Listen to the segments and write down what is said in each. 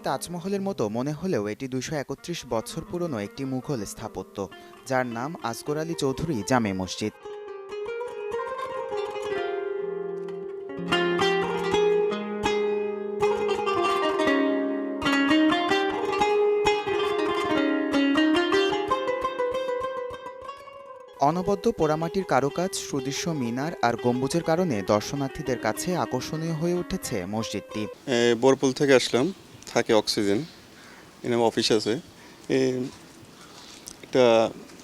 তাজমহলের মতো মনে হলেও এটি ২৩১ বছর পুরনো একটি মুঘল স্থাপত্য, যার নাম আসগর আলী চৌধুরী জামে মসজিদ। অনবদ্য পোড়ামাটির কারুকাজ, সুদৃশ্য মিনার আর গম্বুজের কারণে দর্শনার্থীদের কাছে আকর্ষণীয় হয়ে উঠেছে মসজিদটি। বরপুল থেকে আসলাম, থাকে অক্সিজেন, এরকম অফিস আছে। এটা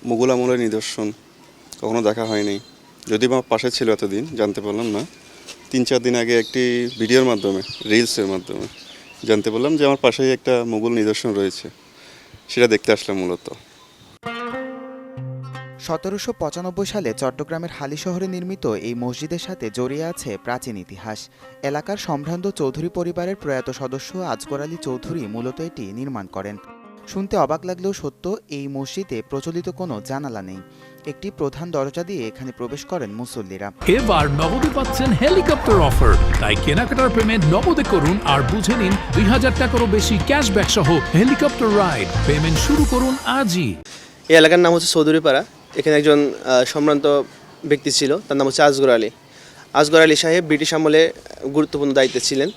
মুঘল আমলের নিদর্শন, কখনো দেখা হয়নি, যদি আমার পাশে ছিল এতদিন জানতে পারলাম না। ৩-৪ দিন আগে একটি ভিডিওর মাধ্যমে, রিলসের মাধ্যমে জানতে পারলাম যে আমার পাশেই একটা মুঘল নিদর্শন রয়েছে, সেটা দেখতে আসলাম মূলত। ১৭৯৫ সালে চট্টগ্রামের হালি শহরে নির্মিত এই মসজিদের সাথে জড়িয়ে আছে প্রাচীন ইতিহাস। এলাকার সম্ভ্রান্ত চৌধুরী পরিবারের প্রয়াত সদস্য আসগর আলী চৌধুরী মূলত এটি নির্মাণ করেন। শুনতে অবাক লাগলেও সত্য, এই মসজিদে প্রচলিত কোনো জানালা নেই। একটি প্রধান দরজা দিয়ে এখানে প্রবেশ করেন মুসল্লিরা। এবার নগদে পাচ্ছেন হেলিকপ্টার অফার, তাই কেনাকাটার পেমেন্ট নগদে করুন আর বুঝে নিন ২০০০ টাকারও বেশি ক্যাশব্যাক সহ হেলিকপ্টার রাইড। পেমেন্ট শুরু করুন আজই। এই এলাকার নাম হচ্ছে চৌধুরীপাড়া। এখানে একজন সম্ভ্রান্ত ব্যক্তি ছিল, তার নাম হচ্ছে আসগর আলী। আসগর আলী সাহেব ব্রিটিশ আমলে গুরুত্বপূর্ণ দায়িত্বে ছিলেন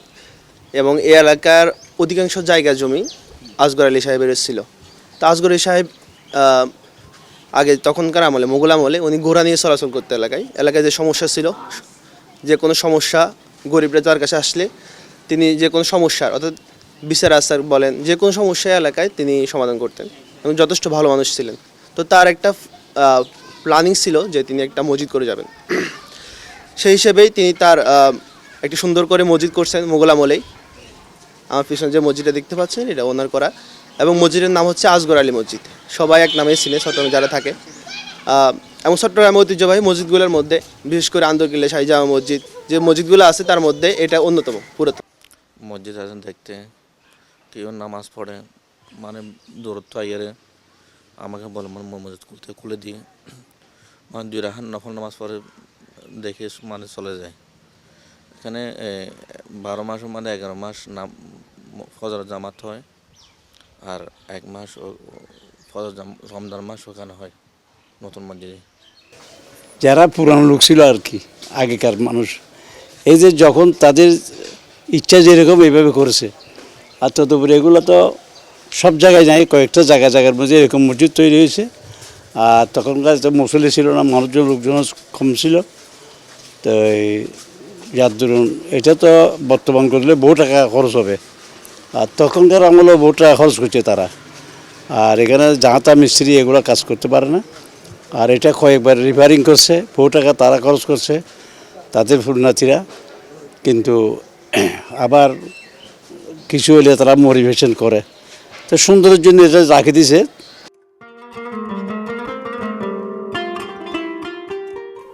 এবং এই এলাকার অধিকাংশ জায়গা জমি আসগর আলী সাহেবের ছিল। তো আসগর আলী সাহেব আগে তখনকার আমলে, মোগল আমলে, উনি ঘোড়া নিয়ে চলাচল করতে এলাকায় যে সমস্যা ছিল, যে কোনো সমস্যা গরিবরা তার কাছে আসলে তিনি যে কোনো সমস্যার, অর্থাৎ বিচার আচার বলেন, যে কোনো সমস্যা এলাকায় তিনি সমাধান করতেন এবং যথেষ্ট ভালো মানুষ ছিলেন। তো তার একটা প্ল্যানিং ছিল যে তিনি একটা মসজিদ করে যাবেন। সেই হিসেবেই তিনি তার একটি সুন্দর করে মসজিদ করছেন মোগল আমলেই। আমার পিছনে যে মসজিদটা দেখতে পাচ্ছেন এটা ওনার করা, এবং মসজিদের নাম হচ্ছে আসগর আলী মসজিদ। সবাই এক নামে চিনে চট্টগ্রামে যারা থাকে। এবং চট্টগ্রামের ঐতিহ্যবাহী মসজিদগুলোর মধ্যে, বিশেষ করে আন্দরকিল্লা শাহী জামা মসজিদ যে মসজিদগুলো আছে তার মধ্যে এটা অন্যতম পুরাতন মসজিদ। আছেন দেখতে, কেউ নামাজ পড়ে, মানে দূরত্ব আইয়ারে আমাকে বলে মসজিদ খুলে দিয়ে, মানে 2 রাকাত নফল নামাজ পড়ে দেখে মানে চলে যায়। এখানে 12 মাস মানে 11 মাস নাম ফজর জামাত হয়, আর 1 মাস ফজর রমজান মাস ওখানে হয় নতুন মসজিদে। যারা পুরানো লোক ছিল আর কি, আগেকার মানুষ, এই যে যখন তাদের ইচ্ছা যেরকম এইভাবে করেছে, আর ততপরে এগুলো তো সব জায়গায় নাই, কয়েকটা জায়গার মধ্যে এরকম মসজিদ তৈরি হয়েছে। আর তখনকার তো মুসল্লি ছিল না, লোকজন কম ছিল। তো যার ধরুন এটা তো বর্তমান করলে বহু টাকা খরচ হবে, আর তখনকার আমলেও বহু টাকা খরচ করছে তারা। আর এখানে জাহাতা মিস্ত্রি এগুলো কাজ করতে পারে না, আর এটা কয়েকবার রিপেয়ারিং করছে, বহু টাকা তারা খরচ করছে তাদের পুণ্যার্থীরা। কিন্তু আবার কিছু হলে তারা মোটিভেশন করে, তো সুন্দরের জন্য এটা রাখে দিছে।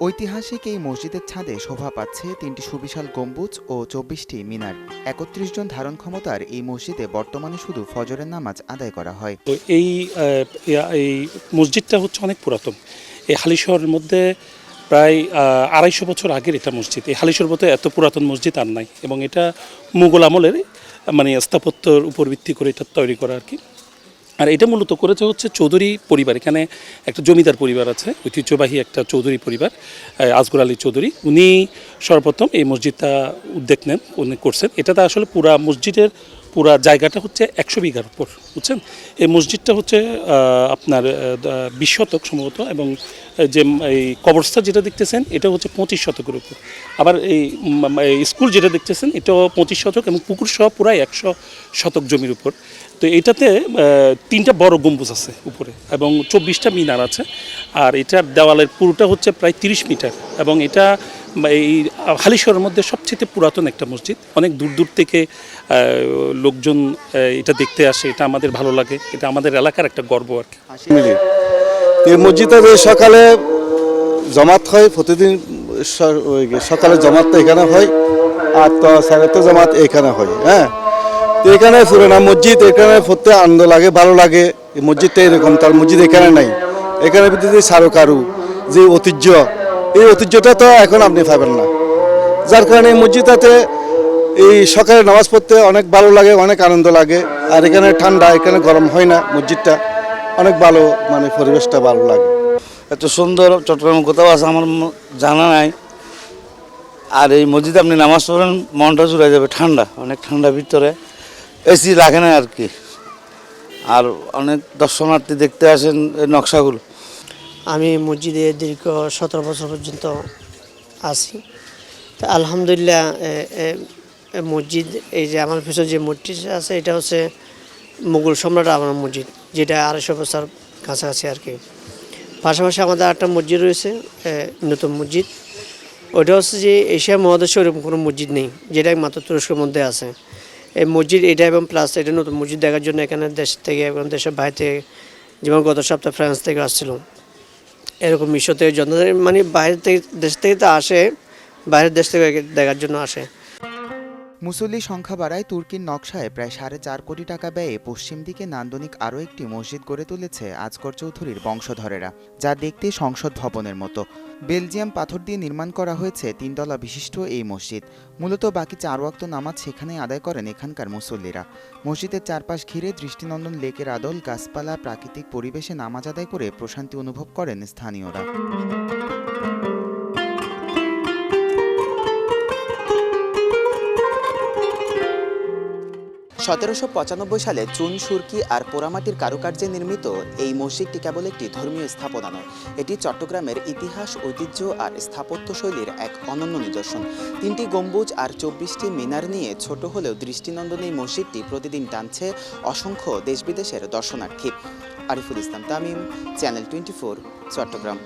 ঐতিহাসিক এই মসজিদের ছাদে শোভা পাচ্ছে 3টি সুবিশাল গম্বুজ ও 24টি মিনার। 31 জন ধারণ ক্ষমতার এই মসজিদে বর্তমানে শুধু ফজরের নামাজ আদায় করা হয়। তো এই মসজিদটা হচ্ছে অনেক পুরাতন। এই হালিশহরের মধ্যে প্রায় 250 বছর আগের এটা মসজিদ। এই হালিশহর মধ্যে এত পুরাতন মসজিদ আর নাই, এবং এটা মুঘল আমলের মানে স্থাপত্যর উপর ভিত্তি করে এটা তৈরি করা আর কি। আর এটা মূলত করেছে হচ্ছে চৌধুরী পরিবার। এখানে একটা জমিদার পরিবার আছে, ঐতিহ্যবাহী একটা চৌধুরী পরিবার, আসগর আলী চৌধুরী। উনি সর্বপ্রথম এই মসজিদটা উদ্যোগ নেন, উনি করছেন। এটাতে আসলে পুরা মসজিদের পুরা জায়গাটা হচ্ছে 100 বিঘার উপর, বুঝছেন। এই মসজিদটা হচ্ছে আপনার 20 শতক সম্ভবত, এবং যে এই কবরস্থান যেটা দেখতেছেন এটা হচ্ছে 25 শতকের উপর। আবার এই স্কুল যেটা দেখতেছেন এটাও 25 শতক, এবং পুকুর সহ পুরাই 100 শতক জমির উপর। তো এটাতে 3টা বড় গম্বুজ আছে উপরে, এবং 24টা মিনার আছে। আর এটার দেওয়ালের পুরোটা হচ্ছে প্রায় 30 মিটার, এবং এটা এই হালিশহরের মধ্যে সবচেয়ে পুরাতন একটা মসজিদ। অনেক দূর দূর থেকে লোকজন এটা দেখতে আসে, এটা আমাদের ভালো লাগে, এটা আমাদের এলাকার একটা গর্ব আর কি। এই মসজিদে সকালে জমাত হয়, প্রতিদিন সকালে জমাতটা এখানে হয়, আর তো সারাতে জমাত এখানে হয়। হ্যাঁ, তো এখানে পুরানা মসজিদ, এখানে পড়তে আনন্দ লাগে, ভালো লাগে। এই মসজিদটা এরকম, তার মসজিদ এখানে নাই। এখানে ভিতরে সারকারু যে ঐতিহ্য, এই ঐতিহ্যটা তো এখন আপনি পাবেন না। যার কারণে এই মসজিদটাতে এই সকালে নামাজ পড়তে অনেক ভালো লাগে, অনেক আনন্দ লাগে। আর এখানে ঠান্ডা, এখানে গরম হয় না। মসজিদটা অনেক ভালো, মানে পরিবেশটা ভালো লাগে। এত সুন্দর চট্টগ্রাম কোথাও আছে আমার জানা নাই। আর এই মসজিদে আপনি নামাজ পড়েন, মনটা জুড়ে যাবে, ঠান্ডা, অনেক ঠান্ডা ভিতরে, এসি লাগে না আর কি। আর অনেক দর্শনার্থী দেখতে আসেন এই নকশাগুলো। আমি মসজিদে দীর্ঘ 17 বছর পর্যন্ত আছি। তা আলহামদুলিল্লাহ মসজিদ, এই যে আমার পিছনে যে মসজিদ আছে এটা হচ্ছে মুঘল সম্রাট আমার মসজিদ, যেটা 250 বছর কাছাকাছি আর কি। পাশাপাশি আমাদের একটা মসজিদ রয়েছে, নতুন মসজিদ। ওইটা হচ্ছে যে এশিয়া মহাদেশে ওরকম কোনো মসজিদ নেই, যেটা মাত্র তুরস্কের মধ্যে আছে এই মসজিদ এটা। এবং প্লাস এটা নতুন মসজিদ দেখার জন্য এখানে দেশ থেকে এবং দেশের বাইরে থেকে, যেমন গত সপ্তাহে ফ্রান্স থেকে আসছিল, এরকম মিশর থেকে যত মানে বাইরের থেকে দেশ থেকে তো আসে, বাইরের দেশ থেকে দেখার জন্য আসে। মুসল্লি সংখ্যা বাড়ায় তুর্কির নকশায় প্রায় 4.5 কোটি টাকা ব্যয়ে পশ্চিম দিকে নান্দনিক আরও একটি মসজিদ গড়ে তুলেছে আজগর চৌধুরীর বংশধরেরা, যা দেখতে সংসদ ভবনের মতো। বেলজিয়াম পাথর দিয়ে নির্মাণ করা হয়েছে 3 তলা বিশিষ্ট এই মসজিদ। মূলত বাকি 4 ওয়াক্ত নামাজ সেখানেই আদায় করেন এখানকার মুসল্লিরা। মসজিদের চারপাশ ঘিরে দৃষ্টিনন্দন লেকের আদল, গাছপালা, প্রাকৃতিক পরিবেশে নামাজ আদায় করে প্রশান্তি অনুভব করেন স্থানীয়রা। 1795 সালে চুন, সুরকি আর পোড়ামাটির কারুকার্যে নির্মিত এই মসজিদটি কেবল একটি ধর্মীয় স্থাপনা নয়, এটি চট্টগ্রামের ইতিহাস, ঐতিহ্য আর স্থাপত্য শৈলীর এক অনন্য নিদর্শন। 3টি গম্বুজ আর 24টি মিনার নিয়ে ছোট হলেও দৃষ্টিনন্দন এই মসজিদটি প্রতিদিন টানছে অসংখ্য দেশ বিদেশের দর্শনার্থী। আরিফুল ইসলাম তামিম, চ্যানেল 24, চট্টগ্রাম।